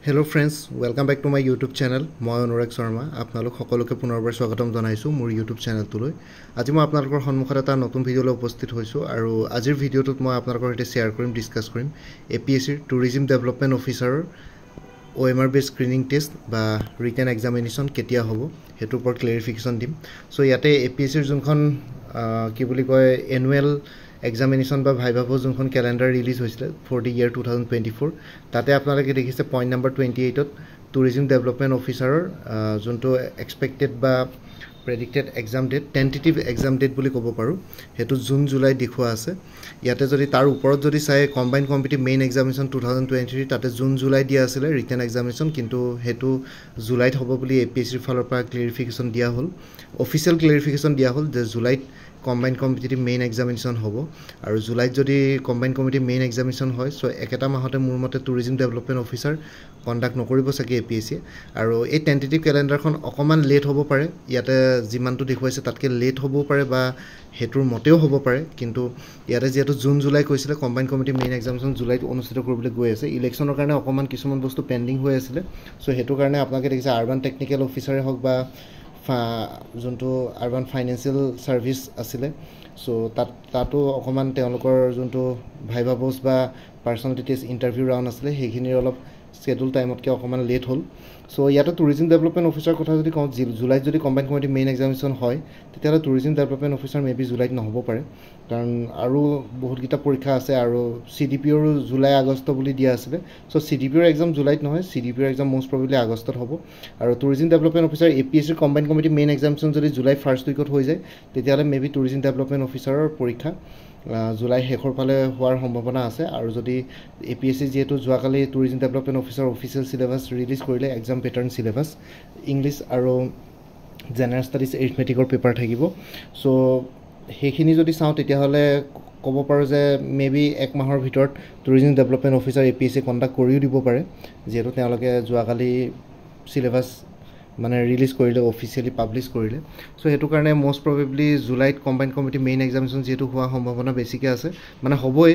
Hello friends, welcome back to my YouTube channel. মই অনুৰাগ শৰ্মা আপোনালোক সকলোকে পুনৰবাৰ স্বাগতম জনাইছো মোৰ YouTube চেনেলটোলৈ। আজি মই আপোনালোকৰ সন্মুখত এটা নতুন ভিডিঅ' লৈ উপস্থিত হৈছো আৰু আজিৰ ভিডিঅ'টোত মই আপোনালোকৰ সৈতে শেয়াৰ কৰিম, ডিসকাস কৰিম APSC টুৰিজম ডেভেলপমেন্ট অফিচাৰৰ OMR based স্ক্ৰিনিং টেষ্ট বা ৰিটেন এক্সামিনেশ্যন কেতিয়া হ'ব হেতুৰ ওপৰত ক্লেৰিফিকেশ্যন দিম। সো ইয়াতে APSC ৰ যোনখন কি বুলি কয় এনুৱেল এক্সামিনেশ্যন বা ভাইভাভো যোনখন ক্যালেন্ডাৰ ৰিলিজ হৈছিল ফৰ দি ইয়াৰ 2024 তাতে আপোনালোকে দেখিছে পইণ্ট নম্বৰ 28ত টুৰিজম ডেভেলপমেন্ট অফিচাৰৰ যোনটো এক্সপেক্টেড বা predicted exam date tentative exam date বুলি ক'ব পাৰো হেতু জুন জুলাই দেখুৱা আছে। ইয়াতে যদি তাৰ ওপৰত যদি চাই কম্বাইন্ড কম্পিটিটিভ মেইন এক্সামিনেশ্যন 2023 তাতে জুন জুলাই দিয়া আছিল ৰিটেন এক্সামিনেশ্যন, কিন্তু হেতু জুলাইত হ'ব বুলি APSC ৰ ফালৰ পৰা ক্লেৰিফিকেশ্যন দিয়া হ'ল, অফিচিয়েল ক্লেৰিফিকেশ্যন দিয়া হ'ল যে জুলাইত কম্বাইন্ড কম্পিটিটিভ মেইন এক্সামিনেশ্যন হ'ব। আৰু জুলাইত যদি কম্বাইন্ড কম্পিটিটিভ মেইন এক্সামিনেশ্যন হয় সো একেটা মাহতে মোৰ মতে টুৰিজম ডেভেলপমেন্ট অফিচাৰ কণ্ডাক্ট নকৰিব চাগে APSC। আৰু এই টেন্টেটিভ ক্যালেন্ডাৰখন অকমান লেট হ'ব পাৰে, ইয়াতে যিমানটো দেখুৱাইছে তাতকৈ লেট হ'ব পাৰে বা হেতুৰ মতেও হ'ব পাৰে, কিন্তু ইয়াতে যেহেতু জুন জুলাই কৈছিলে কম্বাইন্ড কমিটি মেইন এক্সামিনেশ্যন জুলাইত অনুষ্ঠিত কৰিবলৈ গৈ আছে। ইলেকশ্যনৰ কাৰণে অকমান কিছুমান বস্তু পেণ্ডিং হৈ আছিলে, সো হেতুৰ কাৰণে আপোনালোকে দেখিছে আৰবান টেকনিক্যাল অফিচাৰে হওক বা যোনটো আৰবান ফাইনেন্সিয়েল সাৰ্ভিস আছিলে সো তাতো অকমান তেওঁলোকৰ যোনটো ভাইভা পোষ্ট বা পাৰ্সোনালিটি টেষ্ট ইন্টাৰভিউ ৰাউণ্ড আছিলে সেইখিনিৰ অলপ স্কেডুল টাইমতকৈ অকমান লেট হ'ল। সো ইয়াতে টুৰিজম ডেভেলপমেন্ট অফিচাৰ কথা যদি কওঁ জুলাইত যদি কম্বাইন্ড কমিটি মেইন এক্সামিনেশ্যন হয় তেতিয়াহ'লে টুৰিজম ডেভেলপমেন্ট অফিচাৰ মেবি জুলাইত নহ'ব পাৰে, কাৰণ আৰু বহুতকেইটা পৰীক্ষা আছে আৰু CDPৰ জুলাই আগষ্ট বুলি দিয়া আছিলে। সো CDPৰ এক্সাম জুলাইত নহয়, CDPৰ এক্সাম মোষ্ট প্ৰবেবলি আগষ্টত হ'ব। আৰু tourism development officer APSC combined committee main examination যদি জুলাই ফাৰ্ষ্ট উইকত হৈ যায় তেতিয়াহ'লে মেবি টুৰিজম ডেভেলপমেন্ট অফিচাৰৰ পৰীক্ষা জুলাই শেষৰ ফালে হোৱাৰ সম্ভাৱনা আছে। আৰু যদি APSC যেহেতু যোৱাকালি tourism development officer official syllabus release কৰিলে এক্সাম পেটাৰ্ণ সিলেবাছ ইংলিছ আৰু জেনাৰেল ষ্টাডিজ এৰিথমেটিকৰ পেপাৰ থাকিব। সো সেইখিনি যদি চাওঁ তেতিয়াহ'লে ক'ব পাৰোঁ যে মেবি এক মাহৰ ভিতৰত tourism development officer APSC conduct কৰিও দিব পাৰে, যিহেতু তেওঁলোকে যোৱাকালি সিলেবাছ মানে ৰিলিজ কৰিলে অফিচিয়েলি পাব্লিছ কৰিলে। সো হেতু কাৰণে মোষ্ট প্ৰবেবলি জুলাইত কম্বাইন্ড কমিটি মেইন এক্সামিনেশ্যন যেহেতু হোৱা সম্ভাৱনা বেছিকৈ আছে, মানে হ'বই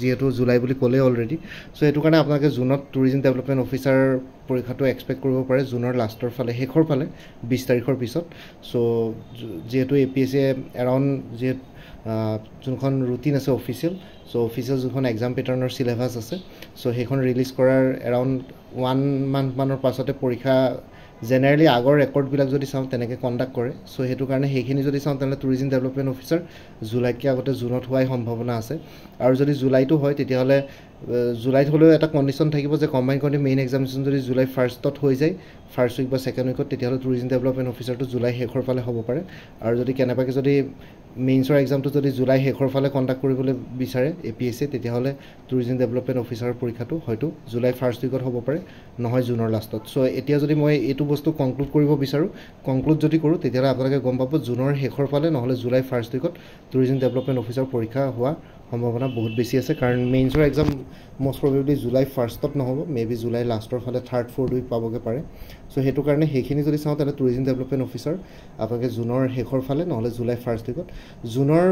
যেহেতু জুলাই বুলি ক'লে অলৰেডি। সো হেতু কাৰণে আপোনালোকে জুনত টুৰিজম ডেভেলপমেন্ট অফিচাৰ পৰীক্ষাটো এক্সপেক্ট কৰিব পাৰে জুনৰ লাষ্টৰ ফালে শেষৰ ফালে 20 তাৰিখৰ পিছত। সো যেহেতু APSC এৰাউণ্ড যোনখন ৰুটিন আছে অফিচিয়েল, সো অফিচিয়েল যোনখন এক্সাম পেটাৰ্ণৰ সিলেবাছ আছে সো সেইখন ৰিলিজ কৰাৰ এৰাউণ্ড 1 মান্থ মানৰ পাছতে পৰীক্ষা জেনেৰেলি আগৰ ৰেকৰ্ডবিলাক যদি চাওঁ তেনেকৈ কণ্ডাক্ট কৰে। সো হেতু কাৰণে সেইখিনি যদি চাওঁ তেনেহ'লে টুৰিজম ডেভেলপমেন্ট অফিচাৰ জুলাইতকৈ আগতে জুনত হোৱাই সম্ভাৱনা আছে। আৰু যদি জুলাইতো হয় তেতিয়াহ'লে জুলাইত হ'লেও এটা কণ্ডিশ্যন থাকিব যে কম্বাইন্ড কমিটি মেইন এক্সামিনেশ্যন যদি জুলাই ফাৰ্ষ্টত হৈ যায় ফাৰ্ষ্ট উইক বা ছেকেণ্ড উইকত তেতিয়াহ'লে টুৰিজম ডেভেলপমেন্ট অফিচাৰটো জুলাই শেষৰ ফালে হ'ব পাৰে। আৰু যদি কেনেবাকৈ যদি মেইনছৰ এক্সামটো যদি জুলাই শেষৰ ফালে কণ্ডাক্ট কৰিবলৈ বিচাৰে APSC তেতিয়াহ'লে টুৰিজম ডেভেলপমেন্ট অফিচাৰৰ পৰীক্ষাটো হয়তো জুলাই ফাৰ্ষ্ট উইকত হ'ব পাৰে, নহয় জুনৰ লাষ্টত। সো এতিয়া যদি মই এইটো বস্তু কনক্লুড কৰিব বিচাৰোঁ, কনক্লুড যদি কৰোঁ তেতিয়াহ'লে আপোনালোকে গম পাব জুনৰ শেষৰ ফালে নহ'লে জুলাই ফাৰ্ষ্ট উইকত টুৰিজম ডেভেলপমেন্ট অফিচাৰ পৰীক্ষা হোৱা সম্ভাৱনা বহুত বেছি আছে, কাৰণ মেইনছৰ এক্সাম মোষ্ট প্ৰবেবলি জুলাই ফাৰ্ষ্টত নহ'ব, মেবি জুলাই লাষ্টৰ ফালে 3rd 4th উইক পাবগৈ পাৰে। সো হেতু কাৰণে সেইখিনি যদি চাওঁ তেনে টুৰিজম ডেভেলপমেন্ট অফিচাৰ আপোনালোকে জুনৰ শেষৰ ফালে নহ'লে জুলাই ফাৰ্ষ্ট উইকত, জুনৰ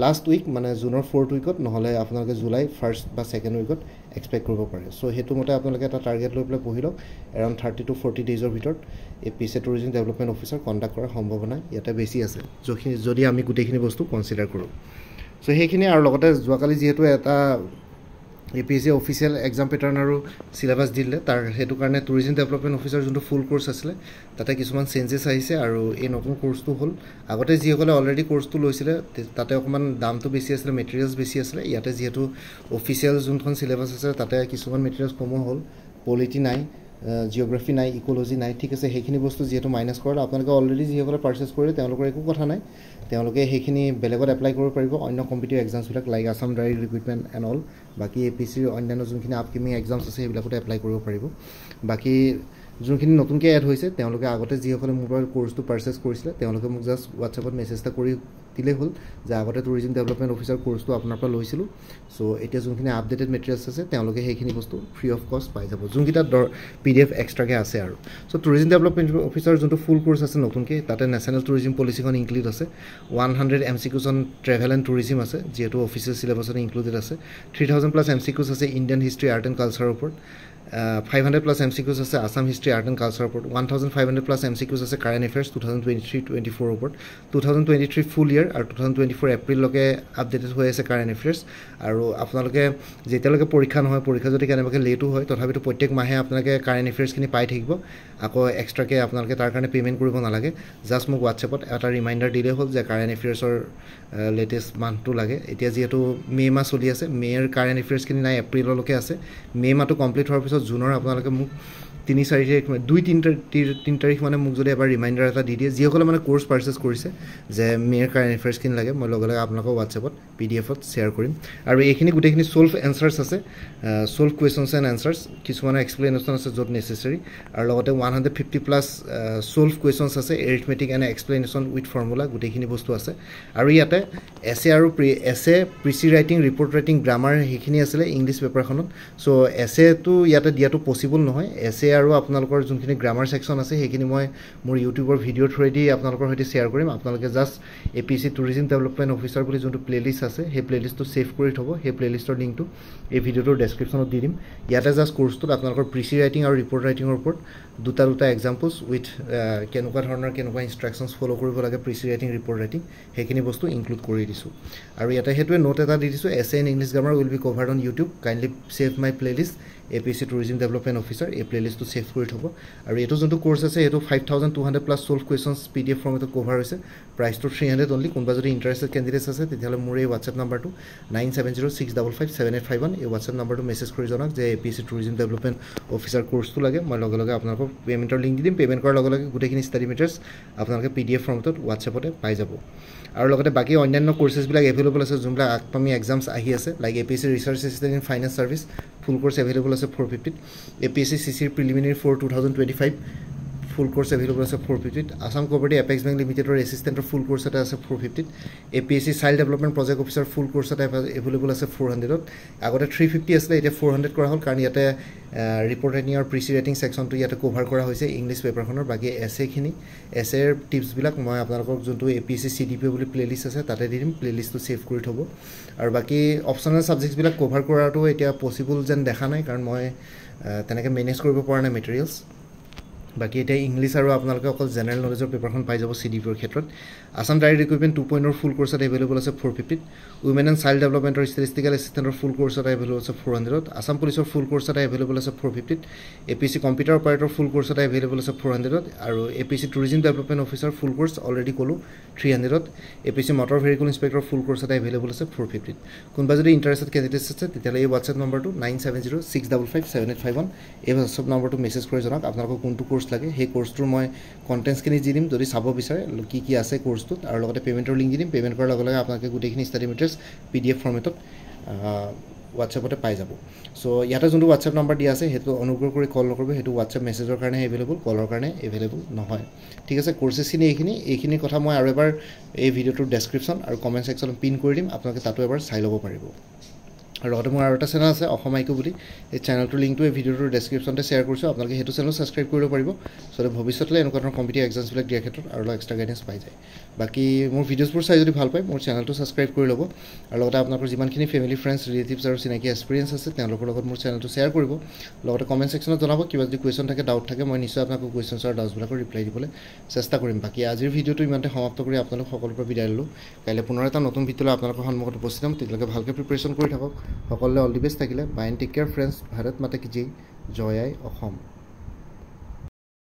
লাষ্ট উইক মানে জুনৰ 4th উইকত নহ'লে আপোনালোকে জুলাই ফাৰ্ষ্ট বা ছেকেণ্ড উইকত এক্সপেক্ট কৰিব পাৰে। সো হেতু মতে আপোনালোকে এটা টাৰ্গেট লৈ পেলাই পঢ়ি লওক, এৰাউণ্ড 30 to 40 ডেইজৰ ভিতৰত APSC tourism development officer conduct কৰাৰ সম্ভাৱনা ইয়াতে বেছি আছে যদি আমি গোটেইখিনি বস্তু কনচিডাৰ কৰোঁ। সো সেইখিনি আৰু লগতে যোৱাকালি যিহেতু এটা APSC অফিচিয়েল এক্সাম পেটাৰ্ণ আৰু সিলেবাছ দিলে তাৰ হেতু কাৰণে টুৰিজম ডেভেলপমেন্ট অফিচাৰ যোনটো ফুল কোৰ্চ আছিলে তাতে কিছুমান চেঞ্জেছ আহিছে। আৰু এই নতুন কোৰ্চটো হ'ল আগতে যিসকলে অলৰেডি কোৰ্চটো লৈছিলে তাতে অকণমান দামটো বেছি আছিলে, মেটেৰিয়েলছ বেছি আছিলে। ইয়াতে যিহেতু অফিচিয়েল যোনখন সিলেবাছ আছে তাতে কিছুমান মেটেৰিয়েলছ কমো হ'ল, পলিটি নাই, জিঅ'গ্ৰাফি নাই, ইক'লজি নাই, ঠিক আছে। সেইখিনি বস্তু যিহেতু মাইনাছ কৰিলে আপোনালোকে অলৰেডি যিসকলে পাৰ্চেছ কৰিলে তেওঁলোকৰ একো কথা নাই, তেওঁলোকে সেইখিনি বেলেগত এপ্লাই কৰিব পাৰিব অন্য কম্পিটিটিভ এক্সামছবিলাক like Assam direct recruitment and all. বাকী APSCৰ অন্যান্য যোনখিনি আপকামিং এক্সামছ আছে সেইবিলাকতে এপ্লাই কৰিব পাৰিব। বাকী যোনখিনি নতুনকৈ এড হৈছে তেওঁলোকে আগতে যিসকলে মোৰ পৰা কোৰ্চটো পাৰ্চেছ কৰিছিলে তেওঁলোকে মোক জাষ্ট হোৱাটছএপত মেছেজ এটা কৰি দিলেই হ'ল যে আগতে টুৰিজম ডেভেলপমেন্ট অফিচাৰ কোৰ্চটো আপোনাৰ পৰা লৈছিলোঁ। সো এতিয়া যোনখিনি আপডেটেড মেটেৰিয়েলছ আছে তেওঁলোকে সেইখিনি বস্তু ফ্ৰী অফ কষ্ট পাই যাব, যোনকেইটা PDF এক্সট্ৰাকৈ আছে। আৰু সো টুৰিজম ডেভেলপমেন্ট অফিচাৰ যোনটো ফুল কোৰ্চ আছে নতুনকৈ তাতে নেশ্যনেল টুৰিজম পলিচিখন ইনক্লুড আছে, 100 MCQs on travel and tourism আছে যিহেতু অফিচিয়েল চিলেবাছত ইনক্লুডেড আছে, 3000+ MCQs আছে ইণ্ডিয়ান হিষ্ট্ৰী আৰ্ট এণ্ড কালচাৰৰ ওপৰত, 500+ MCQs আছে আসাম হিষ্ট্ৰী আৰ্ট এণ্ড কালচাৰৰ ওপৰত 1500+ MCQs আছে কাৰেণ্ট এফেয়াৰ্ছ 2023-24 ওপৰত 2023 ফুল ইয়াৰ আৰু 2024 এপ্ৰিললৈকে আপডেটেড হৈ আছে কাৰেণ্ট এফেয়াৰ্ছ আৰু আপোনালোকে যেতিয়ালৈকে পৰীক্ষা নহয় পৰীক্ষা যদি কেনেবাকৈ লেটো হয় তথাপিতো প্ৰত্যেক মাহে আপোনালোকে কাৰেণ্ট এফেয়াৰ্ছখিনি পাই থাকিব আকৌ এক্সট্ৰাকৈ আপোনালোকে তাৰ কাৰণে পে'মেণ্ট কৰিব নালাগে জাষ্ট মোক হোৱাটছএপত এটা ৰিমাইণ্ডাৰ দিলেই হ'ল যে কাৰেণ্ট এফেয়াৰ্ছৰ লেটেষ্ট মান্থটো লাগে এতিয়া যিহেতু মে' মাহ চলি আছে মে'ৰ কাৰেণ্ট এফেয়াৰ্ছখিনি নাই এপ্ৰিললৈকে আছে মে' মাহটো কমপ্লিট হোৱাৰ পিছত জুনৰ আপোনালোকে মোক 3-4 তাৰিখ 2-3 তাৰিখ মানে মোক যদি এবাৰ ৰিমাইণ্ডাৰ এটা দি দিয়ে যিসকলে মানে কোৰ্চ পাৰ্চেছ কৰিছে যে মে'ৰ কাৰেণ্ট এফেয়াৰ্ছখিনি লাগে মই লগে লগে আপোনালোকক হোৱাটছএপত PDF-ত শ্বেয়াৰ কৰিম আৰু এইখিনি গোটেইখিনি ছল্ভ এনচাৰ্ছ আছে ছল্ভ কুৱেশ্যনছ এণ্ড এনচাৰ্ছ কিছুমানৰ এক্সপ্লেনেশ্যন আছে য'ত নেচেচাৰী আৰু লগতে 150+ ছল্ভ কুৱেশ্যনছ আছে arithmetic and explanation with formula গোটেইখিনি বস্তু আছে আৰু ইয়াতে এছে আৰু প্ৰিচি ৰাইটিং ৰিপৰ্ট ৰাইটিং গ্ৰামাৰ সেইখিনি আছিলে ইংলিছ পেপাৰখনত চ' এছেটো ইয়াতে দিয়াটো পচিবল নহয় এছে আৰু আপোনালোকৰ যোনখিনি গ্ৰামাৰ ছেকশ্যন আছে সেইখিনি মই মোৰ ইউটিউবৰ ভিডিঅ' থ্ৰুৱেদি আপোনালোকৰ সৈতে শ্বেয়াৰ কৰিম আপোনালোকে just APSC tourism development officer বুলি যোনটো প্লেলিষ্ট আছে সেই প্লেলিষ্টটো ছেভ কৰি থ'ব সেই প্লেলিষ্টৰ লিংকটো এই ভিডিঅ'টোৰ ডেছক্ৰিপশ্যনত দি দিম ইয়াতে জাষ্ট কোৰ্চটোত আপোনালোকৰ প্ৰিচি ৰাইটিং আৰু ৰিপৰ্ট ৰাইটিঙৰ ওপৰত দুটা এক্সাম্পলছ উইথ কেনেকুৱা ধৰণৰ কেনেকুৱা ইনষ্ট্ৰাকশ্যনছ ফ'ল' কৰিব লাগে প্ৰিচি ৰাইটিং ৰিপৰ্ট ৰাইটিং সেইখিনি বস্তু ইনক্লুড কৰি দিছোঁ আৰু ইয়াতে সেইটোৱে নোট এটা দি দিছোঁ এছে in English grammar will be covered on YouTube kindly save my playlist APSC tourism development officer এই প্লেলিষ্টটো ছেভ কৰি থ'ব আৰু এইটো যোনটো কোৰ্চ আছে এইটো 5200+ ছল্ভ কুৱেশ্যনছ PDF ফৰ্মেটত কভাৰ হৈছে প্ৰাইচটো 300 অনলি কোনোবা যদি ইণ্টাৰেষ্টেড কেণ্ডিডেটছ আছে তেতিয়াহ'লে মোৰ এই হোৱাটছএপ নাম্বাৰটো 9706557851 এই হোৱাটছএপ নাম্বাৰটো মেছেজ কৰি জনাওক যে APSC টুৰিজিম ডেভেলপমেণ্ট অফিচাৰ কোৰ্চটো লাগে মই লগে লগে আপোনালোকক পে'মেণ্টৰ লিংক দি দিম পে'মেণ্ট কৰাৰ লগে লগে গোটেইখিনি ষ্টাডি মেটেৰিয়েলছ আপোনালোকে PDF ফৰ্মেটত হোৱাটছএপতে পাই যাব আৰু লগতে বাকী অন্যান্য কোৰ্চেছবিলাক এভেইলেবল আছে যোনবিলাক আপকামিং এক্সামছ আহি আছে like APSC research assistant in finance service full course available আছে 450 APSC CCৰ preliminary for 2025 full course available আছে 450 আসাম কোঅপাৰেটিভ এপেক্স বেংক লিমিটেডৰ এছিষ্টেণ্টৰ ফুল কোৰ্চ এটা আছে 450 APSC child development project officer full course এটা এভেইলেবল আছে 400ত আগতে 350 আছিলে এতিয়া 400 কৰা হ'ল কাৰণ ইয়াতে ৰিপৰ্ট ৰাইটিং আৰু প্ৰিচি ৰাইটিং ছেকশ্যনটো ইয়াতে কভাৰ কৰা হৈছে ইংলিছ পেপাৰখনৰ বাকী এছেৰ টিপছবিলাক মই আপোনালোকক যোনটো APSC CDP বুলি প্লেলিষ্ট আছে তাতে দি দিম প্লেলিষ্টটো ছেভ কৰি থ'ব আৰু বাকী অপশ্যনেল ছাবজেক্টছবিলাক কভাৰ কৰাটো এতিয়া পচিবল যেন দেখা নাই কাৰণ মই তেনেকৈ মেনেজ কৰিব পৰা নাই মেটেৰিয়েলছ বাকি এটা ইংলিছ আৰু আপোনালোকে অকল জেনেৰেল নলেজৰ পেপাৰখন পাই যাব CDPৰ ক্ষেত্ৰত Assam direct recruitment 2.0 full course এটা এভেইলেবল আছে 450 উইমেন এণ্ড চাইল্ড ডেভেলপমেণ্টৰ ষ্টেটিষ্টিকেল এছিষ্টেণ্টৰ ফুল কোৰ্চ এটা এভেইলেবল আছে 400 আসাম পুলিচৰ ফুল কোৰ্চ এটা এভেইলেবল আছে 450 APSC কম্পিউটাৰ অপাৰেটৰ ফুল কোৰ্চ এটা এভেইলেবল আছে 400 আৰু APSC tourism development officer full course already ক'লোঁ 300 APSC মটৰ ভেহিকল ইনস্পেক্টৰ ফুল কোৰ্চ এটা এভেইলেবল আছে 450 কোনোবা যদি ইণ্টাৰেষ্টেড কেণ্ডিডেটছ আছে তেতিয়াহ'লে এই হোৱাটছএপ নম্বৰটো 9706557851 এই হোৱাটছএপ নম্বৰটো মেছেজ কৰি জনাওক আপোনালোকক কোনটো কোৰ্চ লাগে সেই কোৰ্চটোৰ মই কণ্টেণ্টছখিনি দি দিম যদি চাব বিচাৰে কি আছে কোৰ্চটোত আৰু লগতে পে'মেণ্টৰ লিংক দি দিম পে'মেণ্ট কৰাৰ লগে লগে আপোনালোকে গোটেইখিনি ষ্টাডি মেটেৰিয়েলছ PDF ফৰ্মেটত হোৱাটছএপতে পাই যাব চ' ইয়াতে যোনটো হোৱাটছএপ নাম্বাৰ দিয়া আছে সেইটো অনুগ্ৰহ কৰি কল নকৰিব সেইটো হোৱাটছএপ মেছেজৰ কাৰণে এভেইলেবল কলৰ কাৰণে এভেইলেবল নহয় ঠিক আছে কোৰ্চেছখিনি এইখিনি কথা মই আৰু এবাৰ এই ভিডিঅ'টোৰ ডেছক্ৰিপশ্যন আৰু কমেণ্ট ছেকশ্যনত পিন কৰি দিম আপোনালোকে তাতো এবাৰ চাই ল'ব পাৰিব আৰু লগতে মোৰ আৰু এটা চেনেল আছে অসম আইকো বুলি এই চেনেলটোৰ লিংকটো এই ভিডিঅ'টোৰ ডেছক্ৰিপশ্যনতে শ্বেয়াৰ কৰিছোঁ আপোনালোকে সেইটো চেনেল ছাবস্ক্ৰাইব কৰিব পাৰিব চ' ভৱিষ্যতলৈ এনেকুৱা ধৰণৰ কম্পিটিভ এক্সামছবিলাক দিয়াৰ ক্ষেত্ৰত আৰু অলপ এক্সট্ৰা গাইডেঞ্চ পাই যায় বাকী মোৰ ভিডিঅ'ছবোৰ চাই যদি ভাল পায় মোৰ চেনেলটো ছাবস্ক্ৰাইব কৰি ল'ব আৰু লগতে আপোনালোকৰ যিমানখিনি ফেমিলি ফ্ৰেণ্ডছ ৰিলেটিভছ আৰু চিনাকি এক্সপিৰিয়েঞ্চ আছে তেওঁলোকৰ লগত মোৰ চেনেলটো শ্বেয়াৰ কৰিব লগতে কমেণ্ট ছেকশ্যনত জনাব কিবা যদি কুৱেশ্যন থাকে ডাউট থাকে মই নিশ্চয় আপোনালোকৰ কুৱেশ্যনছ আৰু ডাউটছবিলাকৰ ৰিপ্লাই দিবলৈ চেষ্টা কৰিম বাকী আজিৰ ভিডিঅ'টো ইমানতে সমাপ্ত কৰি আপোনালোক সকলোৰে পৰা বিদায় ল'লোঁ কাইলৈ পুনৰ এটা নতুন ভিডিঅ'লৈ আপোনালোকৰ সন্মুখত উপস্থিত হ'ম তেতিয়ালৈকে ভালকৈ প্ৰিপেৰেশ্যন কৰি থাকক সকলোলৈ অল দি বেষ্ট থাকিলে bye and take care friends Bharat Mata কি জয় জয় আই অসম